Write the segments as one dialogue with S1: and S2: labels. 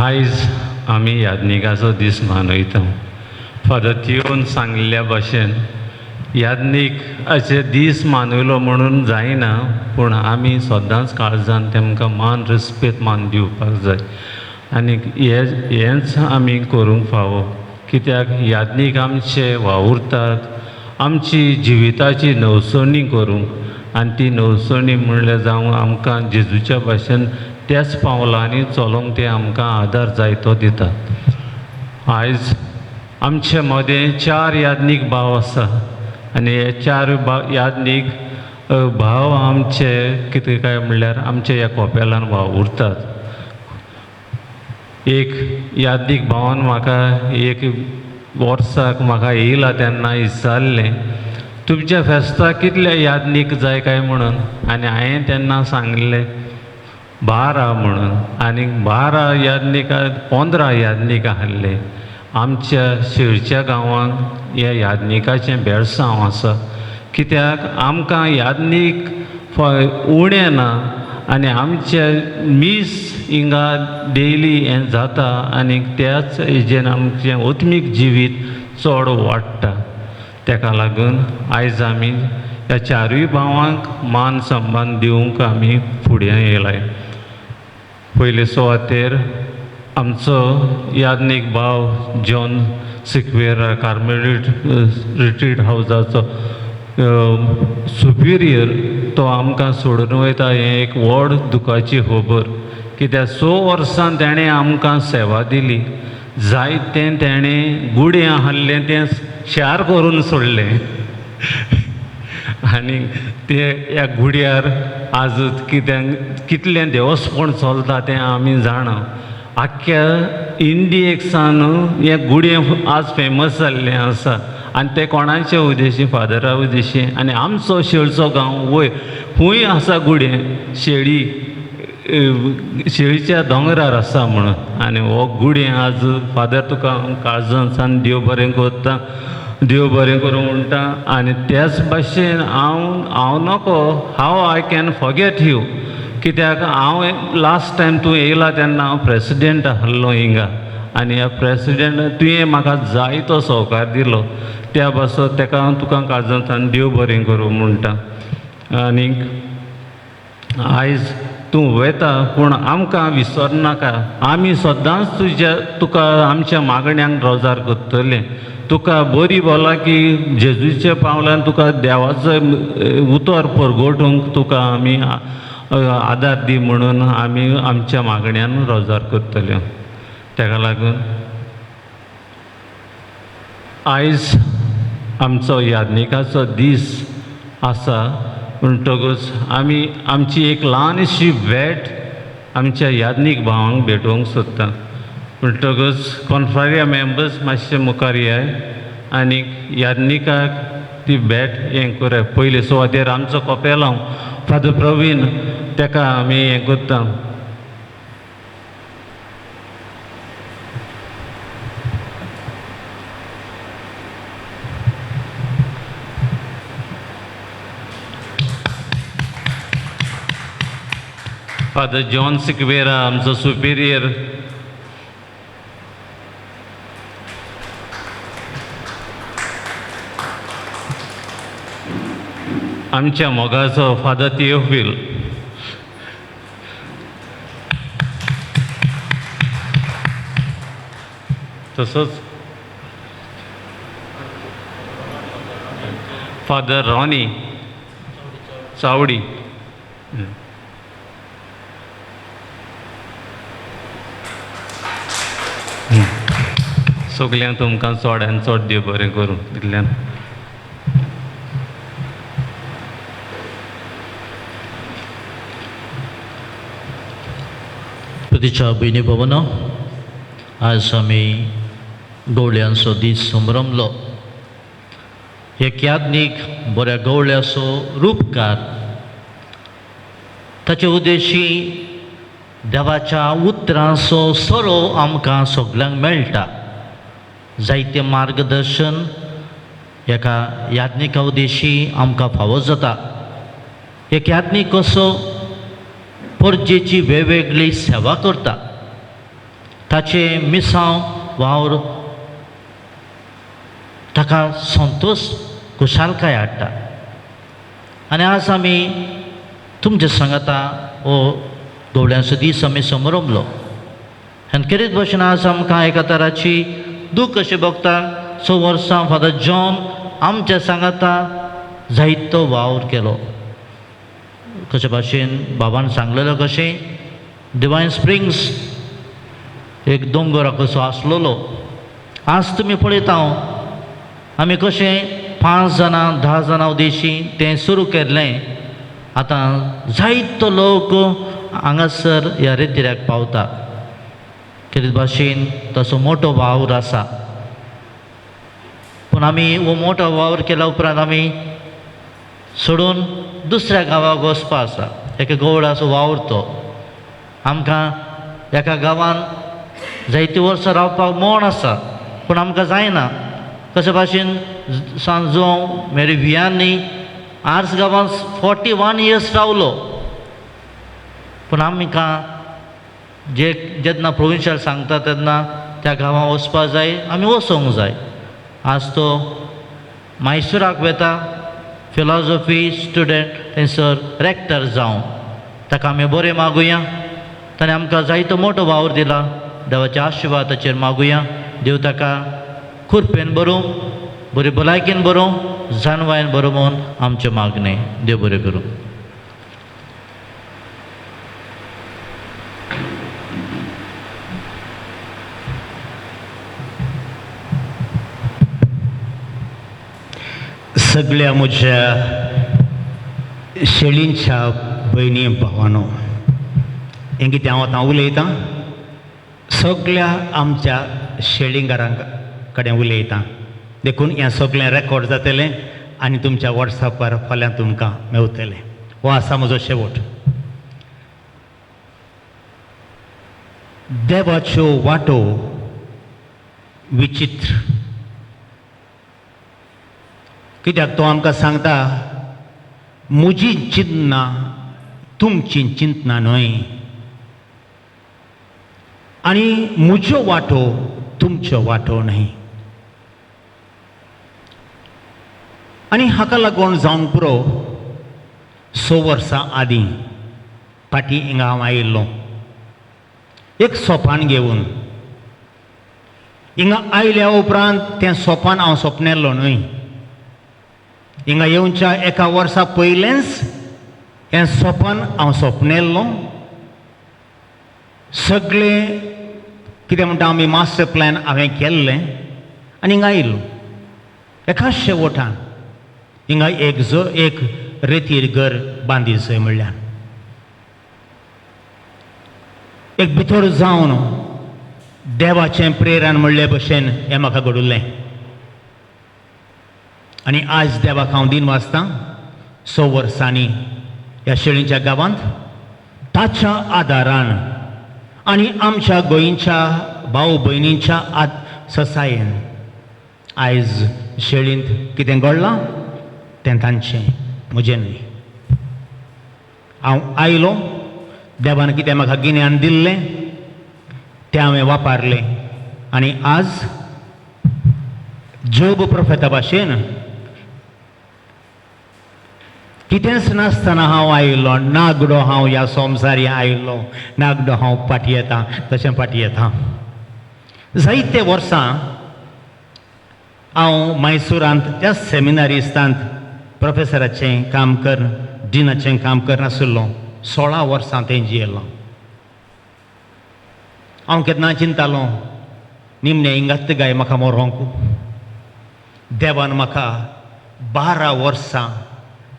S1: आयज आमी यादनिकाचो दीस मनयता. पद्दतीन सांगलेल्या भाशेन यादनिकाचे दीस मनयलो म्हणून जायना, पूण आमी सदांच काळजान तेमकां मान रिस्पेद मान दिवपाक जाय. आनी हेंच आमी करूंक फावो, कित्याक यादनीक आमचे वावुरतात आमची जिविताची नवसणी करूंक. आनी ती नवसणी म्हणल्यार जावं आमकां जेजूच्या भाशेन त्याच पावलांनी चलोंक ते आमकां आदार जायतो दितात. आयज आमचे मदें 4 यादनीक भाव आसा आनी हे 4 यादनीक भाव आमचे कितें काय म्हणल्यार आमचे ह्या कोपेलान वावुरतात. एक यादनीक भावान म्हाका एक वर्साक म्हाका येयला तेन्ना विचारलें, तुमच्या फेस्ताक कितले यादनीक जाय काय म्हणून. आनी हांवें तेन्ना सांगलें 12 म्हणून. आनी 12 यादनीक 15 यादनीक आहले. आमच्या शेळच्या गांवांत ह्या यादनिकाचें बेळसांव आसा, कित्याक आमकां यादनीक उणें ना आनी आमचे मीस हिंगा डेली हें जाता आनी त्याच हेजेन आमचें ओत्मीक जिवीत चड वाडटा. तेका लागून आयज आमी ह्या 4 भावांक मान सन्मान दिवंक आमी फुडें येयलाय. पयले सुवातेर आमचो यादनीक भाव जॉन सिक्वेरा कार्मेलीट रिट्रीट हावजाचो सुपिरियर, तो आमकां सोडून वयता. हें एक व्हड दुखाची खबर, कित्याक 6 वर्सां तेणें आमकां सेवा दिली. जायतें तेणें गुडें आहलें तें शार करून सोडलें आनी ते ह्या गुड्यार आज कितलें देवस्पण चलता तें आमी जाणा. आख्ख्या इंडियेक सान हें गुडें आज फेमस जाल्लें आसा आनी तें कोणाचे उदेशी फादरा उदेशी. आनी आमचो शेळचो गांव वयर खूंय आसा गुडें, शेळीच्या दोंगरार आसा म्हणून. आनी हो गुडें आज फादर तुका काळजांसान देव बरें करता, देव बरें करूं म्हणटा. आनी त्याच भाशेन हांव नको, हाव आय कॅन फॉरगेट यू, कित्याक हांव लास्ट टायम तूं येयला तेन्ना हांव प्रेसिडेंट आहलो हिंगा. आनी ह्या प्रेसिडेंट तुवें म्हाका जायतो सहकार दिलो, त्या पासो तेका तुका काळजांतल्यान देव बरें करूं म्हणटा. आनीक आयज तूं वयता पूण आमकां विसरनाका. आमी सदांच तुका आमच्या मागण्यांक रोजार करतले. तुका बरी बोला की जेजूच्या पावलान तुका देवाचो उतर परगोटूंक तुका आमी आदार दी म्हणून आमी आमच्या मागण्यान रोजार करतले. तेका लागून आयज आमचो यादनिकाचो दीस आसा म्हणटकूच आमी आमची एक ल्हानशी भेट आमच्या यादनीक भावांक भेटोवंक सोदता. म्हणटकूच कॉन्फ्रेरिया मेंबर्स मातशे मुखार येयाय आनी यादनिकाक ती भेट हें कराय. पयले सुवातेर आमचो कोपेलांव फादर प्रवीण, तेका आमी हें करता. फादर जॉन सिक्वेरा आमचो सुपिरियर, आमच्या मोगाचो फादर थियोफील, तसोच फादर रॉनी चावडी, सगल्यांक तुमकां चडान चड देव बरें करूं तितल्यान.
S2: प्रतीच्या भयणी भवनो, आज आमी गवळ्यांचो दीस संभ्रमलो. एक यादनीक बऱ्या गवळ्याचो रूपकार, ताचे उद्देशी देवाच्या उतरांचो सरो आमकां सगल्यांक मेळटा. जायतें मार्गदर्शन एका यादनिका उद्देशी आमकां फावो जाता. एक यादनीक कसो परजेची वेगवेगळी सेवा करता. ताचे मिसांव वावर ताका संतोश खुशालकाय हाडटा. आनी आज आमी तुमचे सांगाता हो गवड्यांचो दीस आमी समारंभलो. आनी कितें भशेन आज आमकां एका तराची दूख कशें भोगता. 6 वर्सां फादर जॉन आमच्या सांगाता जायतो वावर केलो. कशे भाशेन बाबान सांगलेलो कशें डिवायन स्प्रिंग्स एक दोंगर कसो आसलोलो. आज तुमी पळयता आमी कशें 5 जाणां 10 जाणां उदेशी तें सुरू केल्लें. आतां जायतो लोक हांगासर ह्या रेतीऱ्याक पावता. कितें भाशेन तसो मोठो वावर आसा. पूण आमी हो मोठो वावर केल्या उपरांत आमी सोडून दुसऱ्या गांवाक वचपा आसा. एका गवडाचो वावर तो. आमकां एका गांवान जायतीं वर्सां रावपाक मोण आसा पूण आमकां जायना. कशे भाशेन सांजो मेरी वियांनी आर्स गांवांत 41 इयर्स रावलो. पूण आमकां जेन्ना प्रोविन्शियल सांगता तेन्ना त्या गांवांत वचपा जाय, आमी वचोंक जाय. आज तो मैसूराक वेता फिलॉसॉफी स्टुडंट थंयसर रॅक्टर जावं. ताका आमी बरें मागुया. ताणें आमकां जायतो मोठो वावर दिला. देवाच्या आशिर्वादाचेर मागुया. देव ताका खुरपेन बरोवं, बरे भलायकेन बरोवं, जानवायन बरोवं म्हूण आमचें मागणें. देव बरें करूं.
S3: सगळ्या म्हज्या शेळींच्या भयणी भावांनो, हें कितें हांव आतां उलयतां सगळ्या आमच्या शेळींगारां कडेन उलयतां. देखून हें सगळें रेकॉर्ड जातलें आनी तुमच्या वॉट्सॅपार फाल्यां तुमकां मेवतलें. हो आसा म्हजो शेवट. देवाच्यो वाटो विचित्र. कित्याक तो आमकां सांगता म्हजी चिंतना तुमची चिंतना न्हय आनी म्हज्यो वाटो तुमच्यो वाटो न्हय. आनी हाका लागून जावंक पुरो 6 वर्सां आदीं फाटीं हिंगा हांव आयिल्लो एक सोपान घेवन. हिंगा आयल्या उपरांत तें सोपान हांव सोपनेल्लो न्हय. हिंगा येवच्या एका वर्सा पयलेंच हें सोपान हांव सोपनेल्लो. सगळें कितें म्हणटा आमी मास्टर प्लॅन हांवें केल्लें आनी हिंगा आयिल्लो. एका शेवटान हिंगा एक रेतीर घर बांदी जाय म्हणल्यार एक भितर जावन देवाचें प्रेरण म्हणले भशेन हें म्हाका घडुल्लें. आनी आज देवाक हांव दिन वाचतां 6 वर्सांनी ह्या शेळींच्या गांवांत ताच्या आदारान आनी आमच्या गोंयच्या भाव भयणींच्या ससायेन आयज शेळींत कितें घडलां तें तांचें, म्हजें न्हय. हांव आयलो, देवान कितें म्हाका गिन्यान दिल्लें तें हांवें वापरलें. आनी आज जोब प्रोफेता भाशेन कितेंच नासतना हांव आयिल्लो, नागडो हांव ह्या संवसारी आयिल्लो, नागडो हांव फाटीं येता तशें फाटीं येता. जायते वर्सां हांव मैसूरांत त्या सेमिनारिस्तांत प्रोफेसराचें काम कर, डिनाचें काम करनासलो. 16 वर्सां तें जियेलो. हांव केन्ना चिंतालो निमणें हिंगात गाय म्हाका मरोंक. देवान म्हाका 12 वर्सां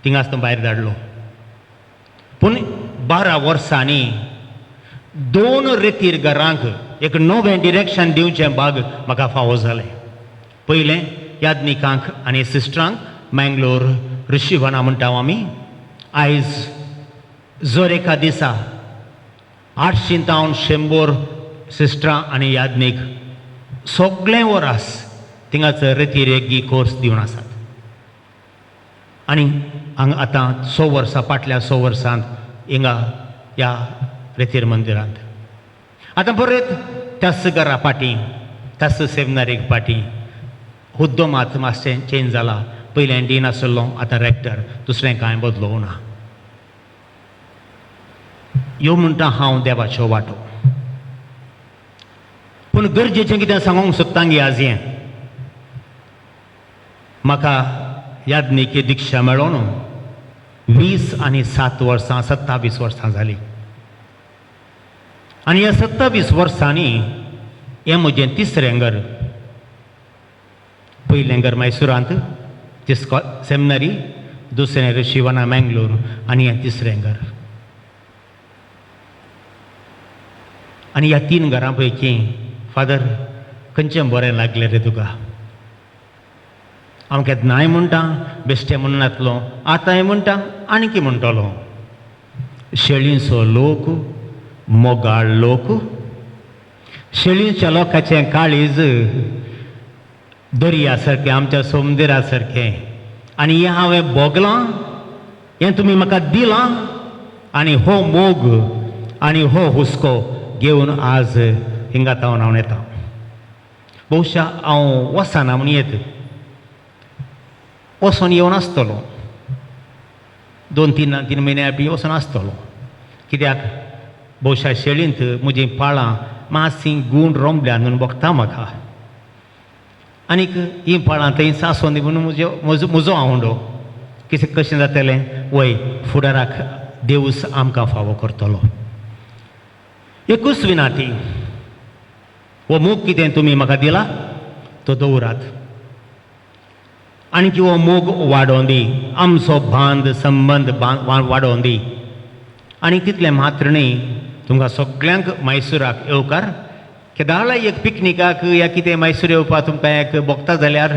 S3: थिंगाच भायर धाडलो. पूण 12 वर्सांनी 2 रेतीर घरांक एक नवें डिरेक्शन दिवचें भाग म्हाका फावो जालें. पयलें याज्ञिकांक आनी सिस्टरांक मँगलोर ऋषिवना म्हणटा आमी. आयज जर एका दिसा 800 ते 100 सिस्टरां आनी याज्ञीक सगळें वरास थिंगाच रेतीर एक कोर्स दिवन आसात. आनी हांगा आतां 6 वर्सां फाटल्या 6 वर्सांत हिंगा ह्या रेतीर मंदिरांत आतां परत त्याच घरा पाटी त्याच सेमिनारीक पाटी हुद्दो मात मातशें चेंज जाला. पयलें डीन आसलो, आतां रॅक्टर, दुसरें कांय बदलूंक ना. ह्यो म्हणटा हांव देवाचो वांटो. पूण गरजेचें कितें सांगूंक सोदता गे आज हें, म्हाका याज्ञिकी दिक्षा मेळोन 20 आनी 7 वर्सां 27 वर्सां जालीं. आनी ह्या 27 वर्सांनी हें म्हजें तिसरें घर. पयलें घर मैसुरांत सेमिनरी, दुसरें शिवाना मँगलोर, आनी हें तिसरें घर. आनी ह्या 3 घरां पैकी फादर खंयचें बरें लागलें रे तुका? हांव केन्नाय म्हणटा बेश्टें म्हणनातलो, आतांय म्हणटा आनीक म्हणटलो. शेळींचो लोक, मोगाळ लोक, शेळींच्या लोकांचें काळीज दर्या सारकें, आमच्या समुद्रा सारकें. आनी हें हांवें भोगलां, हें तुमी म्हाका दिलां. आनी हो मोग आनी हो हुस्को घेवन आज हिंगा तावन हांव येता. भोवशा हांव वचना म्हूण येत, वचोन येवन आसतलो 2-3 म्हयने बी वचोन आसतलो. कित्याक भोवशा शेळींत म्हजीं पाळां मातशीं गूण रोंबल्या म्हणून भोगता म्हाका. आनीक हीं पाळां थंय सांसोन दी म्हणून म्हजो आवडो. कशें जातलें? वय फुडाराक देवूस आमकां फावो करतलो. एकूच विनाती, हो मोग कितें तुमी म्हाका दिला तो दवरात. आनी हो मोग वाडोवन दी, आमचो बांद संबंद वाडोवन दी. आनी तितलें मात्र न्ही, तुमकां सगळ्यांक मैसुराक येवकार. केदारला एक पिकनिकाक या कितें मैसूर येवपाक तुमकां एक भोगता जाल्यार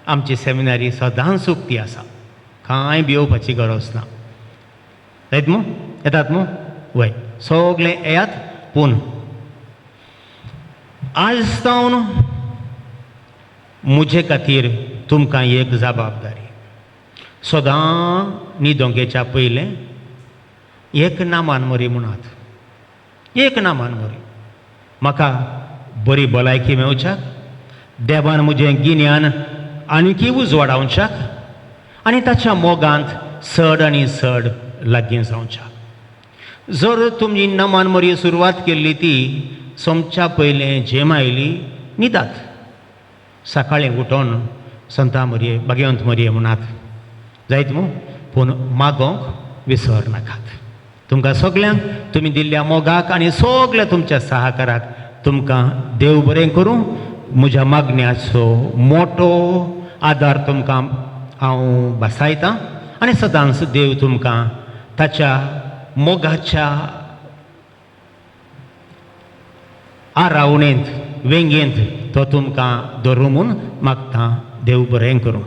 S3: आमची सेमिनारी सदांच उक्ती आसा. कांय भिवपाची गरज ना. जायत मू? येतात मू? वय सगळे येयात. पूण आज जावन म्हजे खातीर तुमकां एक जबाबदारी. सदां न्हिदोंगेच्या पयलें एक नामान मरी म्हणात. एक नामान मरी. म्हाका बरी भलायकी मेळच्याक, देवान म्हजें गिन्यान आनीकय उजवाडावच्याक, आनी ताच्या मोगांत चड आनी चड लागीं जावच्याक. जर तुमी नमान मरी सुरवात केल्ली ती सोमच्या पयलें जेम आयली न्हिदात. सकाळीं उठोन संता मरये, भाग्यवंत मरये म्हणात. जायत मू? पूण मागोंक विसर नाकात. तुमकां सगळ्यांक तुमी दिल्ल्या मोगाक आनी सगळ्या तुमच्या सहकाराक तुमकां देव बरें करूं. म्हज्या मागण्याचो मोठो आदार तुमकां हांव बसायतां. आनी सदांच देव तुमकां ताच्या मोगाच्या आरावणेंत वेंगेंत तो तुमकां दवरूं म्हूण मागतां. देव बरें करूं.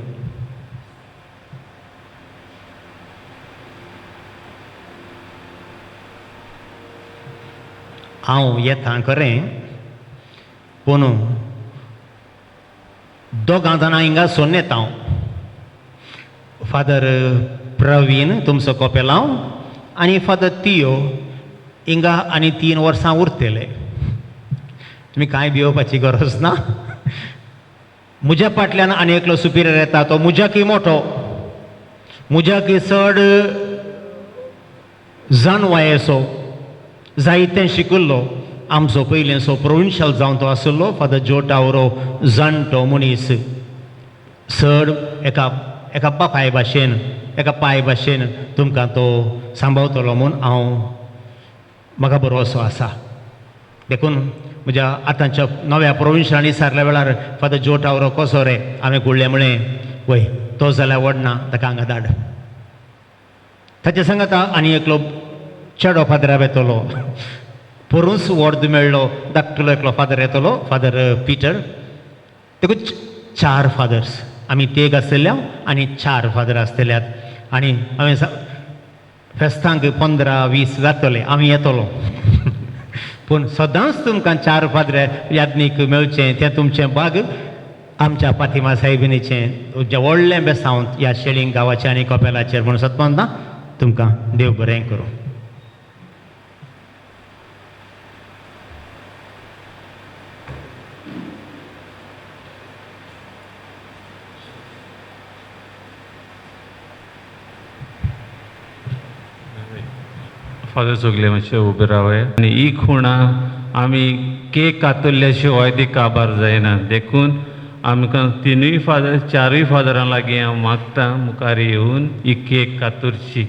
S3: हांव येता खरें, पूण दोगां जाणां हिंगा सोन येता हांव. फादर प्रवीण तुमचो कोपेलांव आनी फादर तियो हिंगा आनी 3 वर्सां उरतले. तुमी कांय भिवपाची गरज ना. म्हज्या फाटल्यान आनी एकलो सुपिरियर येता. तो म्हज्याकय मोठो, म्हज्याकय चड जाण वयेचो, जायतें शिकिल्लो. आमचो पयलींचो प्रोविन्शियल जावन तो आशिल्लो फादर जो टावरो. जाणटो मनीस, चड एका बापाय भाशेन, एका पाय भाशेन तुमकां तो सांबाळटलो म्हूण म्हाका भरवोसो आसा. देखून म्हज्या आतांच्या नव्या प्रोविन्शियलांनी विचारल्या वेळार फादर जो टावरो कसो रे हांवें कळ्ळें म्हळें. वय तो जाल्यार व्हडना, ताका हांगा धाड. ताचे सांगात आनी एकलो चेडो फादराक येतलो. परूच वर्द मेळ्ळो धाकटलो एकलो फादर येतलो, फादर पिटर. देखून 4 फादर्स आमी तेग आसतल्या आनी 4 फादर आसतल्यात. आनी हांवें फेस्तांक 15-20 जातले आमी येतलो. पूण सदांच तुमकां 4 फादर याज्ञीक मेळचें तें तुमचें भाग. आमच्या पातिमा साहेबिनीचें जें व्हडलें बेसांव ह्या शेळींग गांवाचें आनी कोपेलाचेर म्हूण सतमंता. तुमकां देव बरें करूं.
S1: फादर सगळे मातशे उबे रावय आनी ही खुणा आमी केक कातरल्या शिवाय ती काबार जायना देखून आमकां तिनूय फादर चारूय फादरां लागीं हांव मागतां मुखार येवन ही केक कातरची